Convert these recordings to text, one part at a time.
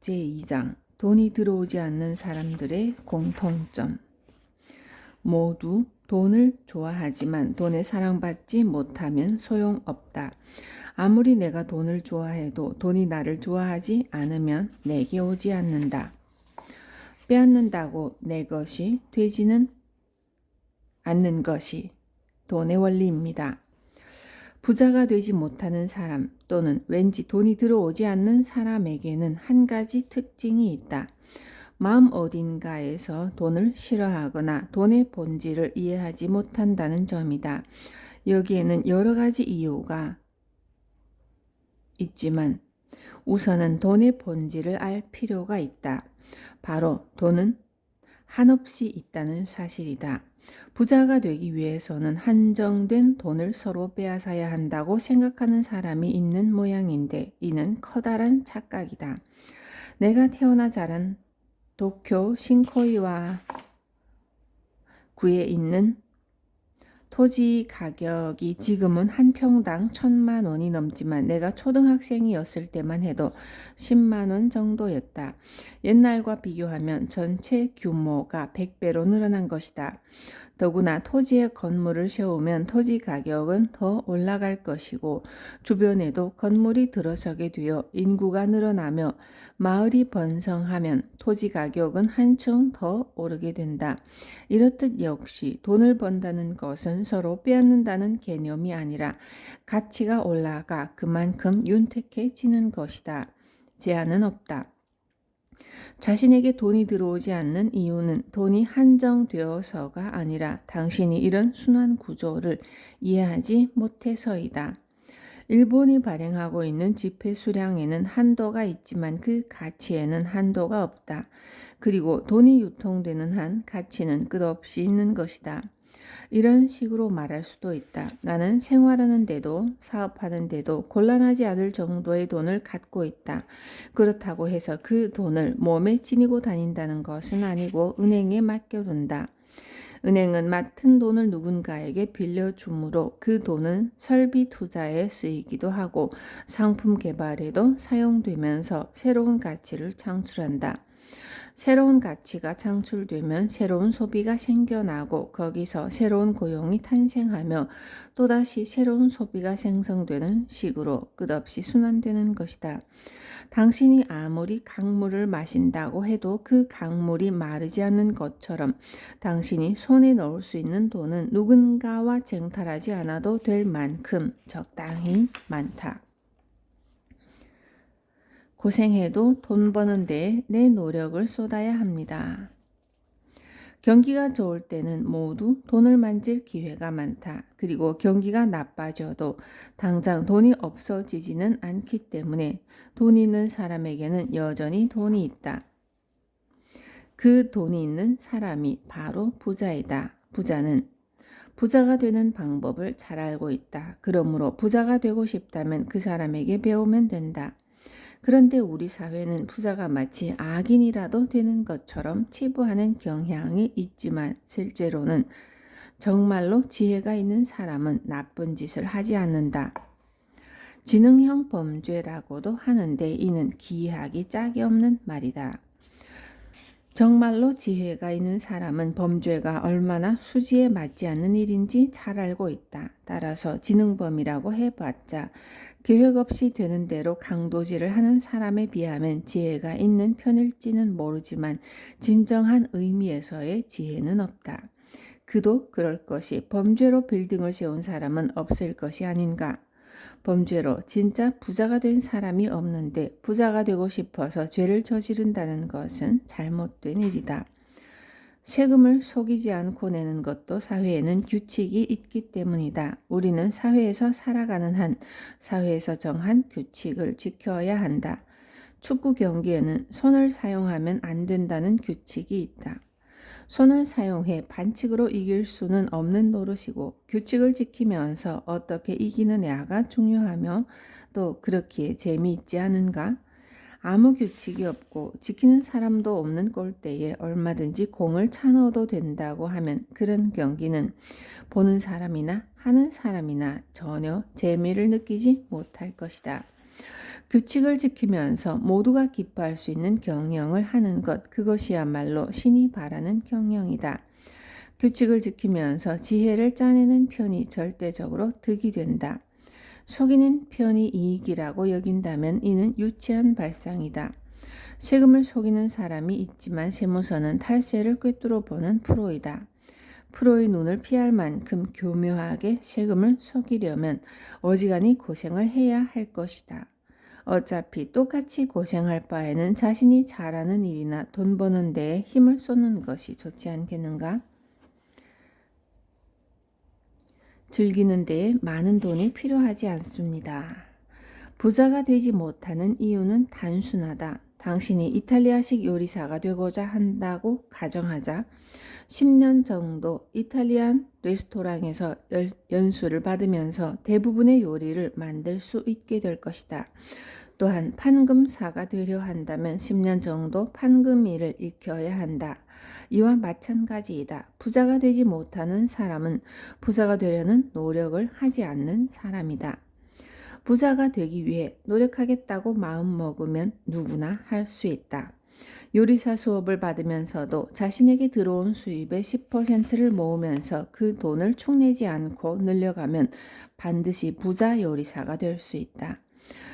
제2장 돈이 들어오지 않는 사람들의 공통점. 모두 돈을 좋아하지만 돈에 사랑받지 못하면 소용없다. 아무리 내가 돈을 좋아해도 돈이 나를 좋아하지 않으면 내게 오지 않는다. 빼앗는다고 내 것이 되지는 않는 것이 돈의 원리입니다. 부자가 되지 못하는 사람 또는 왠지 돈이 들어오지 않는 사람에게는 한 가지 특징이 있다. 마음 어딘가에서 돈을 싫어하거나 돈의 본질을 이해하지 못한다는 점이다. 여기에는 여러 가지 이유가 있지만 우선은 돈의 본질을 알 필요가 있다. 바로 돈은 한없이 있다는 사실이다. 부자가 되기 위해서는 한정된 돈을 서로 빼앗아야 한다고 생각하는 사람이 있는 모양인데 이는 커다란 착각이다. 내가 태어나 자란 도쿄 신코이와 구에 있는 토지 가격이 지금은 한 평당 1,000만 원이 넘지만 내가 초등학생이었을 때만 해도 10만 원 정도였다. 옛날과 비교하면 전체 규모가 100배로 늘어난 것이다. 더구나 토지에 건물을 세우면 토지 가격은 더 올라갈 것이고 주변에도 건물이 들어서게 되어 인구가 늘어나며 마을이 번성하면 토지 가격은 한층 더 오르게 된다. 이렇듯 역시 돈을 번다는 것은 서로 빼앗는다는 개념이 아니라 가치가 올라가 그만큼 윤택해지는 것이다. 제한은 없다. 자신에게 돈이 들어오지 않는 이유는 돈이 한정되어서가 아니라 당신이 이런 순환 구조를 이해하지 못해서이다. 일본이 발행하고 있는 지폐 수량에는 한도가 있지만 그 가치에는 한도가 없다. 그리고 돈이 유통되는 한 가치는 끝없이 있는 것이다. 이런 식으로 말할 수도 있다. 나는 생활하는데도 사업하는데도 곤란하지 않을 정도의 돈을 갖고 있다. 그렇다고 해서 그 돈을 몸에 지니고 다닌다는 것은 아니고 은행에 맡겨둔다. 은행은 맡은 돈을 누군가에게 빌려주므로 그 돈은 설비 투자에 쓰이기도 하고 상품 개발에도 사용되면서 새로운 가치를 창출한다. 새로운 가치가 창출되면 새로운 소비가 생겨나고 거기서 새로운 고용이 탄생하며 또다시 새로운 소비가 생성되는 식으로 끝없이 순환되는 것이다. 당신이 아무리 강물을 마신다고 해도 그 강물이 마르지 않는 것처럼 당신이 손에 넣을 수 있는 돈은 누군가와 쟁탈하지 않아도 될 만큼 적당히 많다. 고생해도 돈 버는 데에 내 노력을 쏟아야 합니다. 경기가 좋을 때는 모두 돈을 만질 기회가 많다. 그리고 경기가 나빠져도 당장 돈이 없어지지는 않기 때문에 돈 있는 사람에게는 여전히 돈이 있다. 그 돈이 있는 사람이 바로 부자이다. 부자는 부자가 되는 방법을 잘 알고 있다. 그러므로 부자가 되고 싶다면 그 사람에게 배우면 된다. 그런데 우리 사회는 부자가 마치 악인이라도 되는 것처럼 치부하는 경향이 있지만 실제로는 정말로 지혜가 있는 사람은 나쁜 짓을 하지 않는다. 지능형 범죄라고도 하는데 이는 기이하기 짝이 없는 말이다. 정말로 지혜가 있는 사람은 범죄가 얼마나 수지에 맞지 않는 일인지 잘 알고 있다. 따라서 지능범이라고 해봤자 계획 없이 되는 대로 강도질을 하는 사람에 비하면 지혜가 있는 편일지는 모르지만 진정한 의미에서의 지혜는 없다. 그도 그럴 것이 범죄로 빌딩을 세운 사람은 없을 것이 아닌가. 범죄로 진짜 부자가 된 사람이 없는데 부자가 되고 싶어서 죄를 저지른다는 것은 잘못된 일이다. 세금을 속이지 않고 내는 것도 사회에는 규칙이 있기 때문이다. 우리는 사회에서 살아가는 한 사회에서 정한 규칙을 지켜야 한다. 축구 경기에는 손을 사용하면 안 된다는 규칙이 있다. 손을 사용해 반칙으로 이길 수는 없는 노릇이고 규칙을 지키면서 어떻게 이기느냐가 중요하며 또 그렇기에 재미있지 않은가? 아무 규칙이 없고 지키는 사람도 없는 골대에 얼마든지 공을 차넣어도 된다고 하면 그런 경기는 보는 사람이나 하는 사람이나 전혀 재미를 느끼지 못할 것이다. 규칙을 지키면서 모두가 기뻐할 수 있는 경영을 하는 것, 그것이야말로 신이 바라는 경영이다. 규칙을 지키면서 지혜를 짜내는 편이 절대적으로 득이 된다. 속이는 편이 이익이라고 여긴다면 이는 유치한 발상이다. 세금을 속이는 사람이 있지만 세무서는 탈세를 꿰뚫어 보는 프로이다. 프로의 눈을 피할 만큼 교묘하게 세금을 속이려면 어지간히 고생을 해야 할 것이다. 어차피 똑같이 고생할 바에는 자신이 잘하는 일이나 돈 버는 데에 힘을 쏟는 것이 좋지 않겠는가? 즐기는 데에 많은 돈이 필요하지 않습니다. 부자가 되지 못하는 이유는 단순하다. 당신이 이탈리아식 요리사가 되고자 한다고 가정하자 10년 정도 이탈리안 레스토랑에서 연수를 받으면서 대부분의 요리를 만들 수 있게 될 것이다. 또한 판금사가 되려 한다면 10년 정도 판금 일을 익혀야 한다. 이와 마찬가지이다. 부자가 되지 못하는 사람은 부자가 되려는 노력을 하지 않는 사람이다. 부자가 되기 위해 노력하겠다고 마음먹으면 누구나 할 수 있다. 요리사 수업을 받으면서도 자신에게 들어온 수입의 10%를 모으면서 그 돈을 축내지 않고 늘려가면 반드시 부자 요리사가 될 수 있다.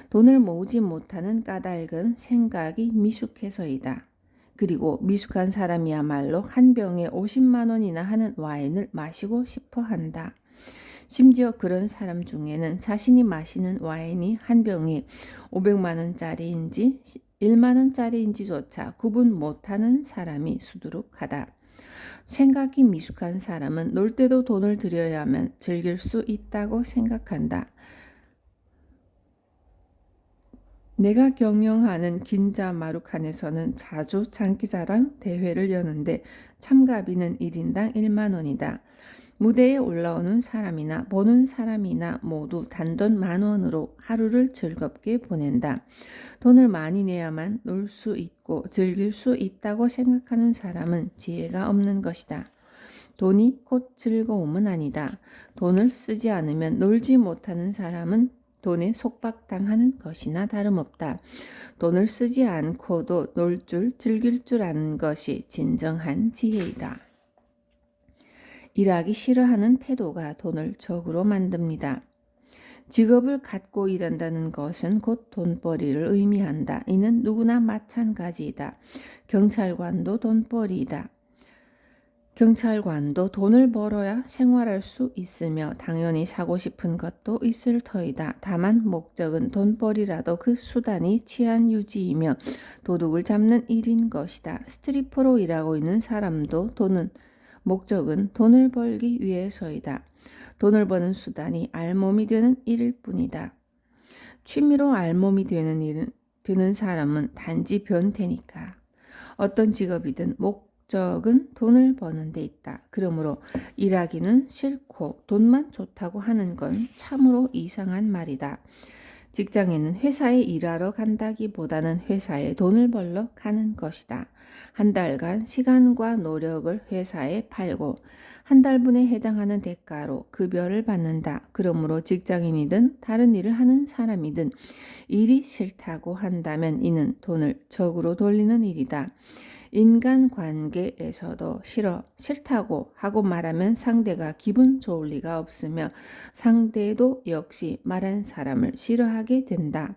돈을 모으지 못하는 까닭은 생각이 미숙해서이다. 그리고 미숙한 사람이야말로 한 병에 50만 원이나 하는 와인을 마시고 싶어 한다. 심지어 그런 사람 중에는 자신이 마시는 와인이 한 병이 500만 원짜리인지 1만 원짜리인지조차 구분 못하는 사람이 수두룩하다. 생각이 미숙한 사람은 놀 때도 돈을 들여야만 즐길 수 있다고 생각한다. 내가 경영하는 긴자 마루칸에서는 자주 장기자랑 대회를 여는데 참가비는 1인당 1만 원이다. 무대에 올라오는 사람이나 보는 사람이나 모두 단돈 10,000원으로 하루를 즐겁게 보낸다. 돈을 많이 내야만 놀 수 있고 즐길 수 있다고 생각하는 사람은 지혜가 없는 것이다. 돈이 곧 즐거움은 아니다. 돈을 쓰지 않으면 놀지 못하는 사람은 돈에 속박당하는 것이나 다름없다. 돈을 쓰지 않고도 놀 줄, 즐길 줄 아는 것이 진정한 지혜이다. 일하기 싫어하는 태도가 돈을 적으로 만듭니다. 직업을 갖고 일한다는 것은 곧 돈벌이를 의미한다. 이는 누구나 마찬가지이다. 경찰관도 돈벌이이다. 경찰관도 돈을 벌어야 생활할 수 있으며 당연히 사고 싶은 것도 있을 터이다. 다만 목적은 돈벌이라도 그 수단이 치안 유지이며 도둑을 잡는 일인 것이다. 스트리퍼로 일하고 있는 사람도 목적은 돈을 벌기 위해서이다. 돈을 버는 수단이 알몸이 되는 일일 뿐이다. 취미로 알몸이 되는 사람은 단지 변태니까. 어떤 직업이든 목적은 돈을 버는 데 있다. 그러므로 일하기는 싫고 돈만 좋다고 하는 건 참으로 이상한 말이다. 직장에는 회사에 일하러 간다기보다는 회사에 돈을 벌러 가는 것이다. 한 달간 시간과 노력을 회사에 팔고 한 달분에 해당하는 대가로 급여를 받는다. 그러므로 직장인이든 다른 일을 하는 사람이든 일이 싫다고 한다면 이는 돈을 적으로 돌리는 일이다. 인간관계에서도 싫다고 하고 말하면 상대가 기분 좋을 리가 없으며 상대도 역시 말한 사람을 싫어하게 된다.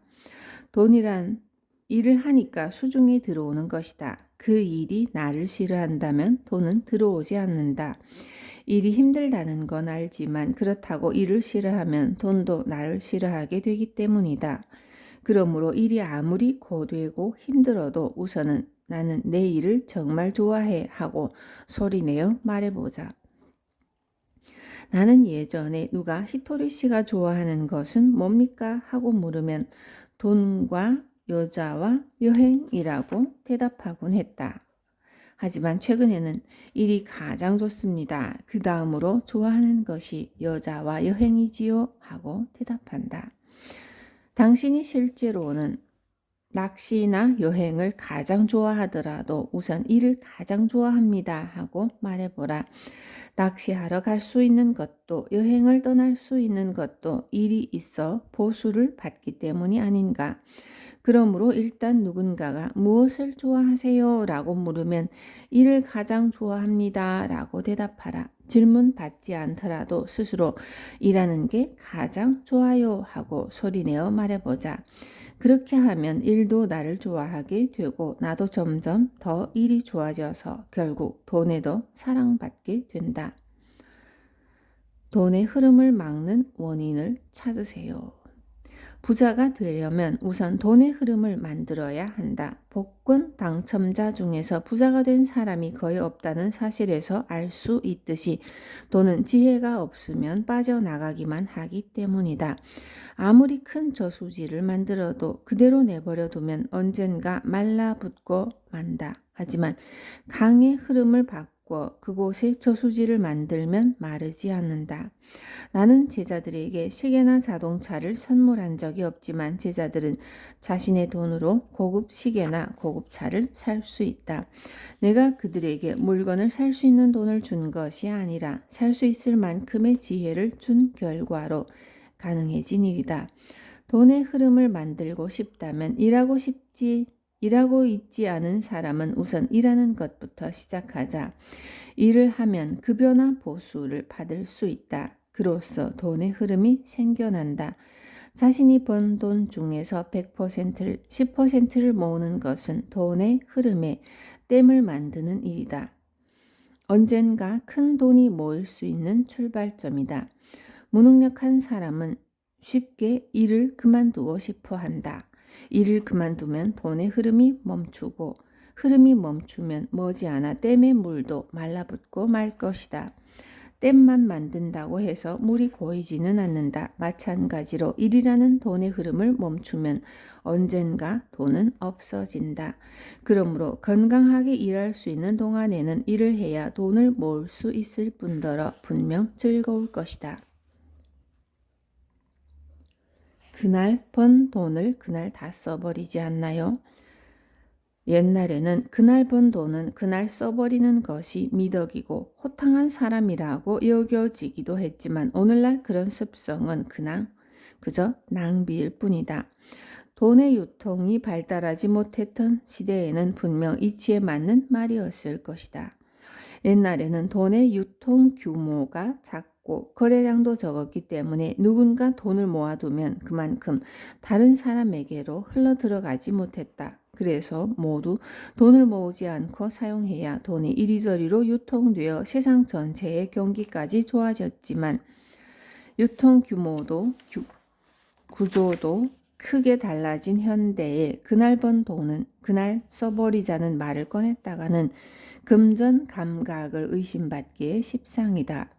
돈이란 일을 하니까 수중에 들어오는 것이다. 그 일이 나를 싫어한다면 돈은 들어오지 않는다. 일이 힘들다는 건 알지만 그렇다고 일을 싫어하면 돈도 나를 싫어하게 되기 때문이다. 그러므로 일이 아무리 고되고 힘들어도 우선은 나는 내 일을 정말 좋아해 하고 소리내어 말해보자. 나는 예전에 누가 히토리 씨가 좋아하는 것은 뭡니까? 하고 물으면 돈과 여자와 여행이라고 대답하곤 했다. 하지만 최근에는 일이 가장 좋습니다. 그 다음으로 좋아하는 것이 여자와 여행이지요? 하고 대답한다. 당신이 실제로는 낚시나 여행을 가장 좋아하더라도 우선 이를 가장 좋아합니다 하고 말해보라. 낚시하러 갈 수 있는 것도 여행을 떠날 수 있는 것도 일이 있어 보수를 받기 때문이 아닌가. 그러므로 일단 누군가가 무엇을 좋아하세요? 라고 물으면 이를 가장 좋아합니다 라고 대답하라. 질문 받지 않더라도 스스로 일하는 게 가장 좋아요 하고 소리내어 말해보자. 그렇게 하면 일도 나를 좋아하게 되고 나도 점점 더 일이 좋아져서 결국 돈에도 사랑받게 된다. 돈의 흐름을 막는 원인을 찾으세요. 부자가 되려면 우선 돈의 흐름을 만들어야 한다. 복권 당첨자 중에서 부자가 된 사람이 거의 없다는 사실에서 알 수 있듯이 돈은 지혜가 없으면 빠져나가기만 하기 때문이다. 아무리 큰 저수지를 만들어도 그대로 내버려 두면 언젠가 말라붙고 만다. 하지만 강의 흐름을 바꿔 그곳에 저수지를 만들면 마르지 않는다. 나는 제자들에게 시계나 자동차를 선물한 적이 없지만 제자들은 자신의 돈으로 고급 시계나 고급 차를 살 수 있다. 내가 그들에게 물건을 살 수 있는 돈을 준 것이 아니라 살 수 있을 만큼의 지혜를 준 결과로 가능해진 일이다. 돈의 흐름을 만들고 싶다면 일하고 있지 않은 사람은 우선 일하는 것부터 시작하자. 일을 하면 급여나 보수를 받을 수 있다. 그로써 돈의 흐름이 생겨난다. 자신이 번 돈 중에서 100%를 10%를 모으는 것은 돈의 흐름에 댐을 만드는 일이다. 언젠가 큰 돈이 모일 수 있는 출발점이다. 무능력한 사람은 쉽게 일을 그만두고 싶어 한다. 일을 그만두면 돈의 흐름이 멈추고 흐름이 멈추면 머지않아 댐의 물도 말라붙고 말 것이다. 댐만 만든다고 해서 물이 고이지는 않는다. 마찬가지로 일이라는 돈의 흐름을 멈추면 언젠가 돈은 없어진다. 그러므로 건강하게 일할 수 있는 동안에는 일을 해야 돈을 모을 수 있을 뿐더러 분명 즐거울 것이다. 그날 번 돈을 그날 다 써버리지 않나요? 옛날에는 그날 번 돈은 그날 써버리는 것이 미덕이고 호탕한 사람이라고 여겨지기도 했지만 오늘날 그런 습성은 그저 낭비일 뿐이다. 돈의 유통이 발달하지 못했던 시대에는 분명 이치에 맞는 말이었을 것이다. 옛날에는 돈의 유통 규모가 작고 거래량도 적었기 때문에 누군가 돈을 모아두면 그만큼 다른 사람에게로 흘러들어가지 못했다. 그래서 모두 돈을 모으지 않고 사용해야 돈이 이리저리로 유통되어 세상 전체의 경기까지 좋아졌지만 유통 규모도 구조도 크게 달라진 현대에 그날 번 돈은 그날 써버리자는 말을 꺼냈다가는 금전 감각을 의심받기에 십상이다.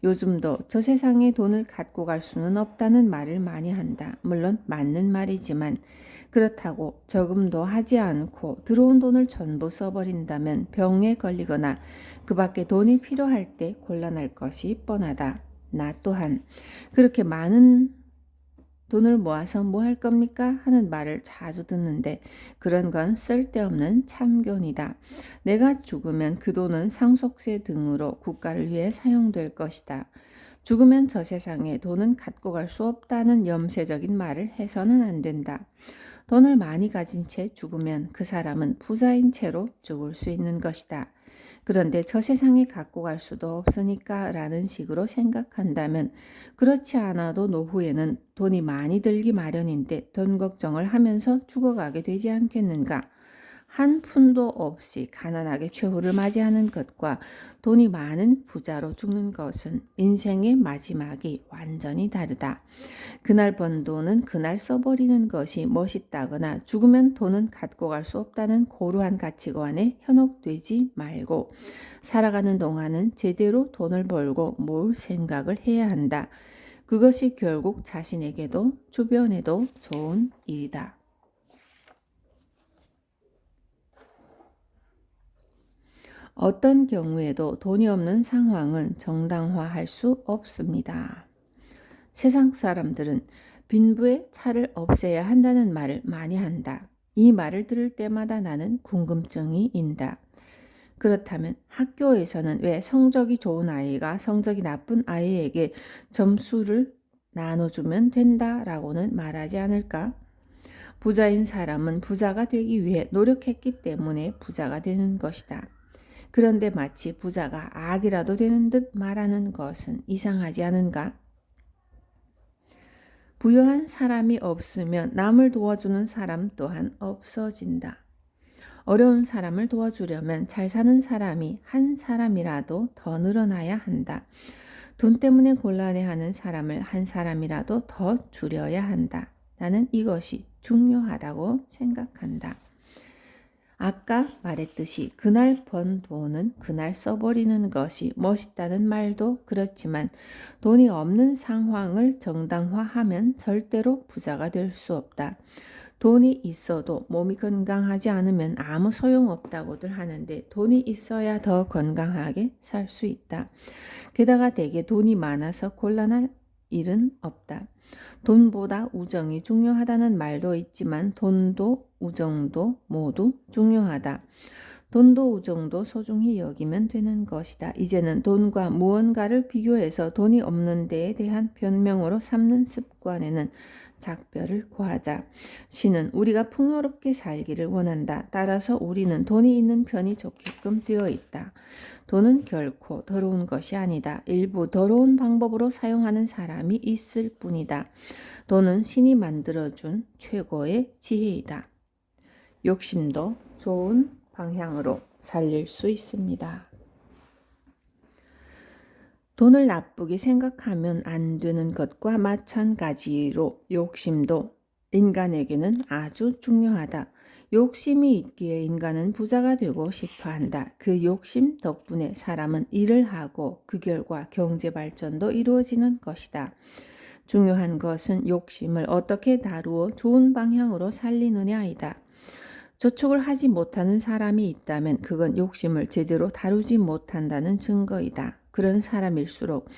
요즘도 저 세상에 돈을 갖고 갈 수는 없다는 말을 많이 한다. 물론 맞는 말이지만 그렇다고 저금도 하지 않고 들어온 돈을 전부 써버린다면 병에 걸리거나 그 밖에 돈이 필요할 때 곤란할 것이 뻔하다. 나 또한 그렇게 많은 돈을 모아서 뭐 할 겁니까? 하는 말을 자주 듣는데 그런 건 쓸데없는 참견이다. 내가 죽으면 그 돈은 상속세 등으로 국가를 위해 사용될 것이다. 죽으면 저 세상에 돈은 갖고 갈 수 없다는 염세적인 말을 해서는 안 된다. 돈을 많이 가진 채 죽으면 그 사람은 부자인 채로 죽을 수 있는 것이다. 그런데 저 세상에 갖고 갈 수도 없으니까 라는 식으로 생각한다면 그렇지 않아도 노후에는 돈이 많이 들기 마련인데 돈 걱정을 하면서 죽어가게 되지 않겠는가? 한 푼도 없이 가난하게 최후를 맞이하는 것과 돈이 많은 부자로 죽는 것은 인생의 마지막이 완전히 다르다. 그날 번 돈은 그날 써버리는 것이 멋있다거나 죽으면 돈은 갖고 갈 수 없다는 고루한 가치관에 현혹되지 말고 살아가는 동안은 제대로 돈을 벌고 모을 생각을 해야 한다. 그것이 결국 자신에게도 주변에도 좋은 일이다. 어떤 경우에도 돈이 없는 상황은 정당화할 수 없습니다. 세상 사람들은 빈부의 차를 없애야 한다는 말을 많이 한다. 이 말을 들을 때마다 나는 궁금증이 인다. 그렇다면 학교에서는 왜 성적이 좋은 아이가 성적이 나쁜 아이에게 점수를 나눠주면 된다라고는 말하지 않을까? 부자인 사람은 부자가 되기 위해 노력했기 때문에 부자가 되는 것이다. 그런데 마치 부자가 악이라도 되는 듯 말하는 것은 이상하지 않은가? 부유한 사람이 없으면 남을 도와주는 사람 또한 없어진다. 어려운 사람을 도와주려면 잘 사는 사람이 한 사람이라도 더 늘어나야 한다. 돈 때문에 곤란해하는 사람을 한 사람이라도 더 줄여야 한다. 나는 이것이 중요하다고 생각한다. 아까 말했듯이 그날 번 돈은 그날 써버리는 것이 멋있다는 말도 그렇지만 돈이 없는 상황을 정당화하면 절대로 부자가 될 수 없다. 돈이 있어도 몸이 건강하지 않으면 아무 소용없다고들 하는데 돈이 있어야 더 건강하게 살 수 있다. 게다가 대개 돈이 많아서 곤란할 일은 없다. 돈보다 우정이 중요하다는 말도 있지만 돈도 우정도 모두 중요하다. 돈도 우정도 소중히 여기면 되는 것이다. 이제는 돈과 무언가를 비교해서 돈이 없는 데에 대한 변명으로 삼는 습관에는 작별을 구하자. 시는 우리가 풍요롭게 살기를 원한다. 따라서 우리는 돈이 있는 편이 좋게끔 되어 있다. 돈은 결코 더러운 것이 아니다. 일부 더러운 방법으로 사용하는 사람이 있을 뿐이다. 돈은 신이 만들어준 최고의 지혜이다. 욕심도 좋은 방향으로 살릴 수 있습니다. 돈을 나쁘게 생각하면 안 되는 것과 마찬가지로 욕심도 인간에게는 아주 중요하다. 욕심이 있기에 인간은 부자가 되고 싶어 한다. 그 욕심 덕분에 사람은 일을 하고 그 결과 경제 발전도 이루어지는 것이다. 중요한 것은 욕심을 어떻게 다루어 좋은 방향으로 살리느냐이다. 저축을 하지 못하는 사람이 있다면 그건 욕심을 제대로 다루지 못한다는 증거이다. 그런 사람일수록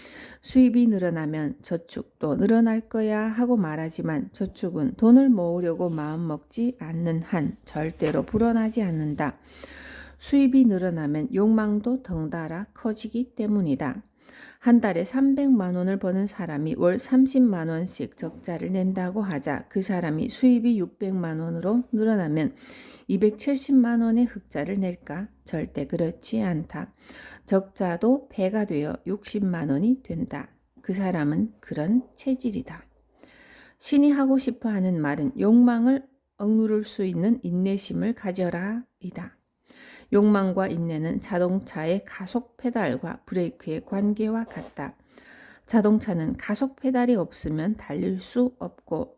수입이 늘어나면 저축도 늘어날 거야 하고 말하지만 저축은 돈을 모으려고 마음먹지 않는 한 절대로 불어나지 않는다. 수입이 늘어나면 욕망도 덩달아 커지기 때문이다. 한 달에 300만 원을 버는 사람이 월 30만 원씩 적자를 낸다고 하자 그 사람이 수입이 600만 원으로 늘어나면 270만 원의 흑자를 낼까? 절대 그렇지 않다. 적자도 배가 되어 60만 원이 된다. 그 사람은 그런 체질이다. 신이 하고 싶어 하는 말은 욕망을 억누를 수 있는 인내심을 가져라 이다. 욕망과 인내는 자동차의 가속 페달과 브레이크의 관계와 같다. 자동차는 가속 페달이 없으면 달릴 수 없고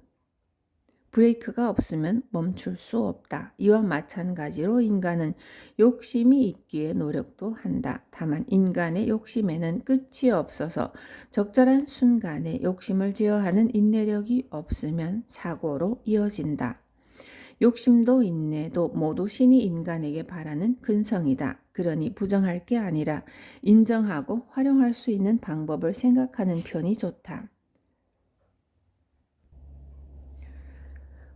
브레이크가 없으면 멈출 수 없다. 이와 마찬가지로 인간은 욕심이 있기에 노력도 한다. 다만 인간의 욕심에는 끝이 없어서 적절한 순간에 욕심을 제어하는 인내력이 없으면 사고로 이어진다. 욕심도 인내도 모두 신이 인간에게 바라는 근성이다. 그러니 부정할 게 아니라 인정하고 활용할 수 있는 방법을 생각하는 편이 좋다.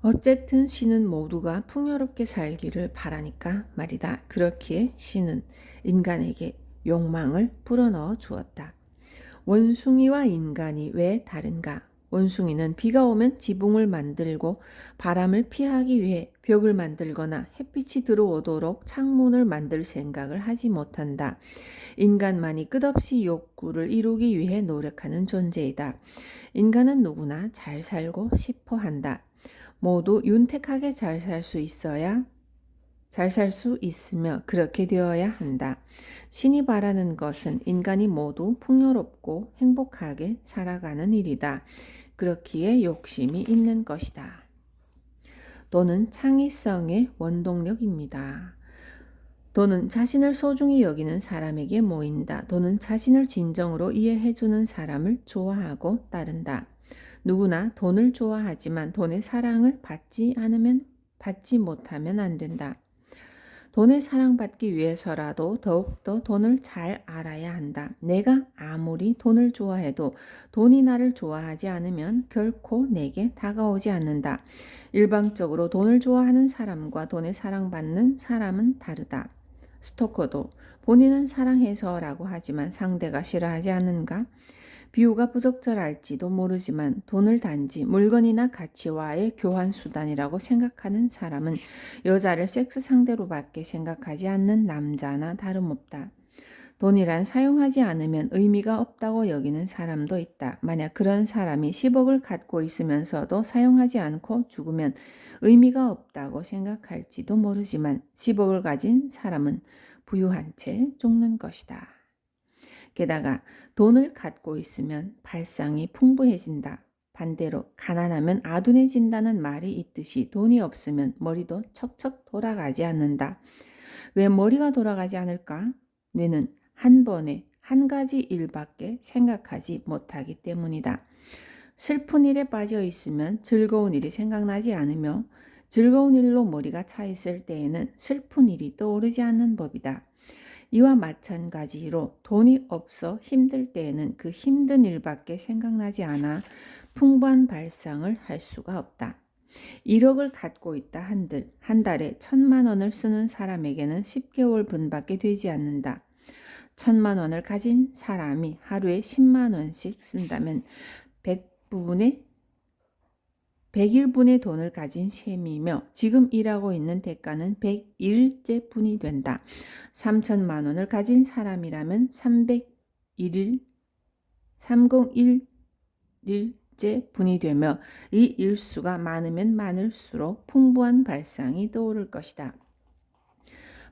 어쨌든 신은 모두가 풍요롭게 살기를 바라니까 말이다. 그렇기에 신은 인간에게 욕망을 불어넣어 주었다. 원숭이와 인간이 왜 다른가? 원숭이는 비가 오면 지붕을 만들고 바람을 피하기 위해 벽을 만들거나 햇빛이 들어오도록 창문을 만들 생각을 하지 못한다. 인간만이 끝없이 욕구를 이루기 위해 노력하는 존재이다. 인간은 누구나 잘 살고 싶어 한다. 모두 윤택하게 잘 살 수 있어야 잘 살 수 있으며 그렇게 되어야 한다. 신이 바라는 것은 인간이 모두 풍요롭고 행복하게 살아가는 일이다. 그렇기에 욕심이 있는 것이다. 돈은 창의성의 원동력입니다. 돈은 자신을 소중히 여기는 사람에게 모인다. 돈은 자신을 진정으로 이해해주는 사람을 좋아하고 따른다. 누구나 돈을 좋아하지만 돈의 사랑을 받지 못하면 안 된다. 돈에 사랑받기 위해서라도 더욱더 돈을 잘 알아야 한다. 내가 아무리 돈을 좋아해도 돈이 나를 좋아하지 않으면 결코 내게 다가오지 않는다. 일방적으로 돈을 좋아하는 사람과 돈에 사랑받는 사람은 다르다. 스토커도 본인은 사랑해서라고 하지만 상대가 싫어하지 않는가? 비유가 부적절할지도 모르지만 돈을 단지 물건이나 가치와의 교환 수단이라고 생각하는 사람은 여자를 섹스 상대로밖에 생각하지 않는 남자나 다름없다. 돈이란 사용하지 않으면 의미가 없다고 여기는 사람도 있다. 만약 그런 사람이 10억을 갖고 있으면서도 사용하지 않고 죽으면 의미가 없다고 생각할지도 모르지만 10억을 가진 사람은 부유한 채 죽는 것이다. 게다가 돈을 갖고 있으면 발상이 풍부해진다. 반대로 가난하면 아둔해진다는 말이 있듯이 돈이 없으면 머리도 척척 돌아가지 않는다. 왜 머리가 돌아가지 않을까? 뇌는 한 번에 한 가지 일밖에 생각하지 못하기 때문이다. 슬픈 일에 빠져 있으면 즐거운 일이 생각나지 않으며 즐거운 일로 머리가 차 있을 때에는 슬픈 일이 떠오르지 않는 법이다. 이와 마찬가지로 돈이 없어 힘들 때에는 그 힘든 일밖에 생각나지 않아 풍부한 발상을 할 수가 없다. 1억을 갖고 있다 한들 한 달에 1,000만 원을 쓰는 사람에게는 10개월 분밖에 되지 않는다. 1,000만 원을 가진 사람이 하루에 10만 원씩 쓴다면 100일분의 돈을 가진 셈이며 지금 일하고 있는 대가는 100일째 분이 된다. 3,000만 원을 가진 사람이라면 301일, 301일째 분이 되며 이 일수가 많으면 많을수록 풍부한 발상이 떠오를 것이다.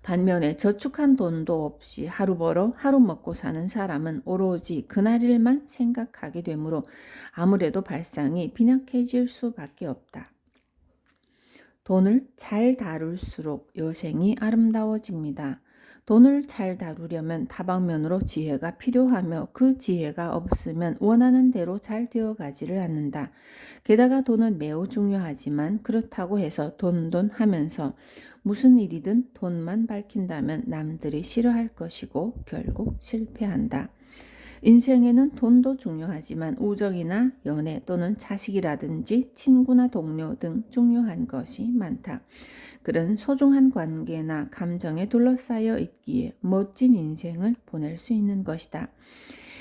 반면에 저축한 돈도 없이 하루 벌어 하루 먹고 사는 사람은 오로지 그날일만 생각하게 되므로 아무래도 발상이 빈약해질 수밖에 없다. 돈을 잘 다룰수록 여생이 아름다워집니다. 돈을 잘 다루려면 다방면으로 지혜가 필요하며 그 지혜가 없으면 원하는 대로 잘 되어가지를 않는다. 게다가 돈은 매우 중요하지만 그렇다고 해서 돈 하면서 무슨 일이든 돈만 밝힌다면 남들이 싫어할 것이고 결국 실패한다. 인생에는 돈도 중요하지만 우정이나 연애 또는 자식이라든지 친구나 동료 등 중요한 것이 많다. 그런 소중한 관계나 감정에 둘러싸여 있기에 멋진 인생을 보낼 수 있는 것이다.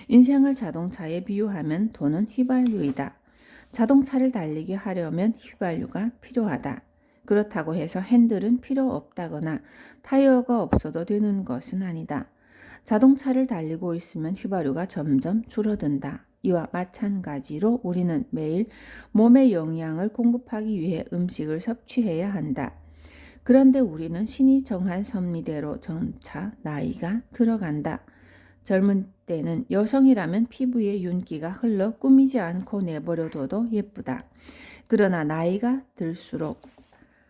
인생을 자동차에 비유하면 돈은 휘발유이다. 자동차를 달리게 하려면 휘발유가 필요하다. 그렇다고 해서 핸들은 필요 없다거나 타이어가 없어도 되는 것은 아니다. 자동차를 달리고 있으면 휘발유가 점점 줄어든다. 이와 마찬가지로 우리는 매일 몸에 영양을 공급하기 위해 음식을 섭취해야 한다. 그런데 우리는 신이 정한 섭리대로 점차 나이가 들어간다. 젊은 때는 여성이라면 피부에 윤기가 흘러 꾸미지 않고 내버려둬도 예쁘다. 그러나 나이가 들수록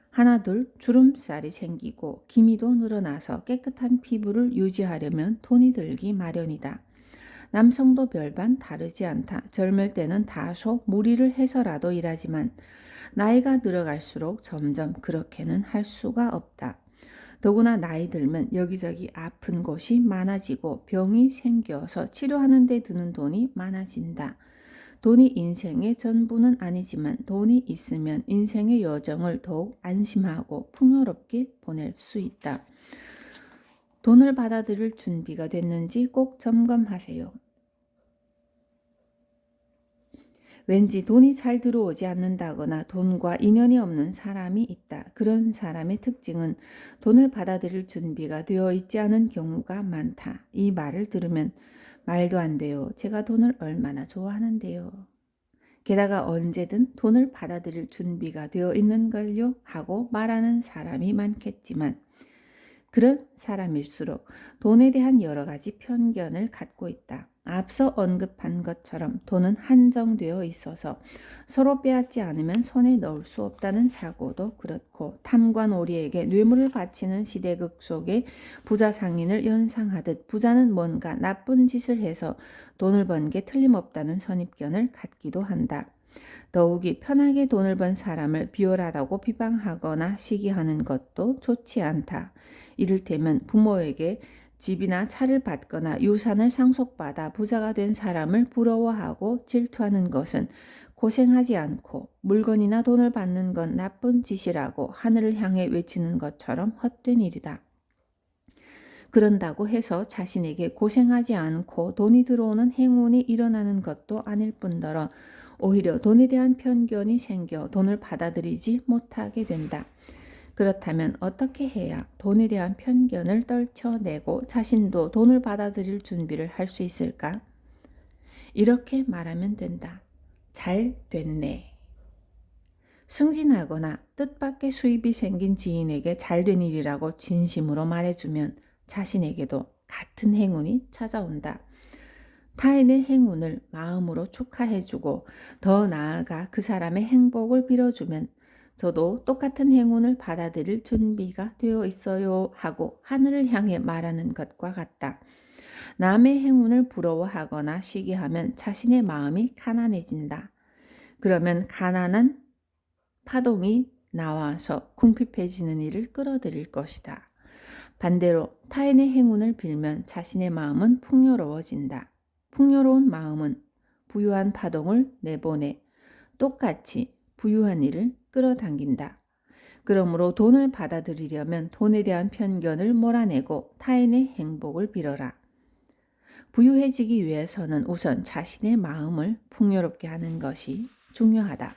하나둘 주름살이 생기고 기미도 늘어나서 깨끗한 피부를 유지하려면 돈이 들기 마련이다. 남성도 별반 다르지 않다. 젊을 때는 다소 무리를 해서라도 일하지만 나이가 들어갈수록 점점 그렇게는 할 수가 없다. 더구나 나이 들면 여기저기 아픈 곳이 많아지고 병이 생겨서 치료하는 데 드는 돈이 많아진다. 돈이 인생의 전부는 아니지만 돈이 있으면 인생의 여정을 더욱 안심하고 풍요롭게 보낼 수 있다. 돈을 받아들일 준비가 됐는지 꼭 점검하세요. 왠지 돈이 잘 들어오지 않는다거나 돈과 인연이 없는 사람이 있다. 그런 사람의 특징은 돈을 받아들일 준비가 되어 있지 않은 경우가 많다. 이 말을 들으면 말도 안 돼요. 제가 돈을 얼마나 좋아하는데요. 게다가 언제든 돈을 받아들일 준비가 되어 있는 걸요 하고 말하는 사람이 많겠지만 그런 사람일수록 돈에 대한 여러 가지 편견을 갖고 있다. 앞서 언급한 것처럼 돈은 한정되어 있어서 서로 빼앗지 않으면 손에 넣을 수 없다는 사고도 그렇고 탐관 오리에게 뇌물을 바치는 시대극 속에 부자 상인을 연상하듯 부자는 뭔가 나쁜 짓을 해서 돈을 번 게 틀림없다는 선입견을 갖기도 한다. 더욱이 편하게 돈을 번 사람을 비열하다고 비방하거나 시기하는 것도 좋지 않다. 이를테면 부모에게 집이나 차를 받거나 유산을 상속받아 부자가 된 사람을 부러워하고 질투하는 것은 고생하지 않고 물건이나 돈을 받는 건 나쁜 짓이라고 하늘을 향해 외치는 것처럼 헛된 일이다. 그런다고 해서 자신에게 고생하지 않고 돈이 들어오는 행운이 일어나는 것도 아닐 뿐더러 오히려 돈에 대한 편견이 생겨 돈을 받아들이지 못하게 된다. 그렇다면 어떻게 해야 돈에 대한 편견을 떨쳐내고 자신도 돈을 받아들일 준비를 할 수 있을까? 이렇게 말하면 된다. 잘 됐네. 승진하거나 뜻밖의 수입이 생긴 지인에게 잘된 일이라고 진심으로 말해주면 자신에게도 같은 행운이 찾아온다. 타인의 행운을 마음으로 축하해주고 더 나아가 그 사람의 행복을 빌어주면 저도 똑같은 행운을 받아들일 준비가 되어 있어요 하고 하늘을 향해 말하는 것과 같다. 남의 행운을 부러워하거나 시기하면 자신의 마음이 가난해진다. 그러면 가난한 파동이 나와서 궁핍해지는 일을 끌어들일 것이다. 반대로 타인의 행운을 빌면 자신의 마음은 풍요로워진다. 풍요로운 마음은 부유한 파동을 내보내 똑같이 부유한 일을 끌어당긴다. 그러므로 돈을 받아들이려면 돈에 대한 편견을 몰아내고 타인의 행복을 빌어라. 부유해지기 위해서는 우선 자신의 마음을 풍요롭게 하는 것이 중요하다.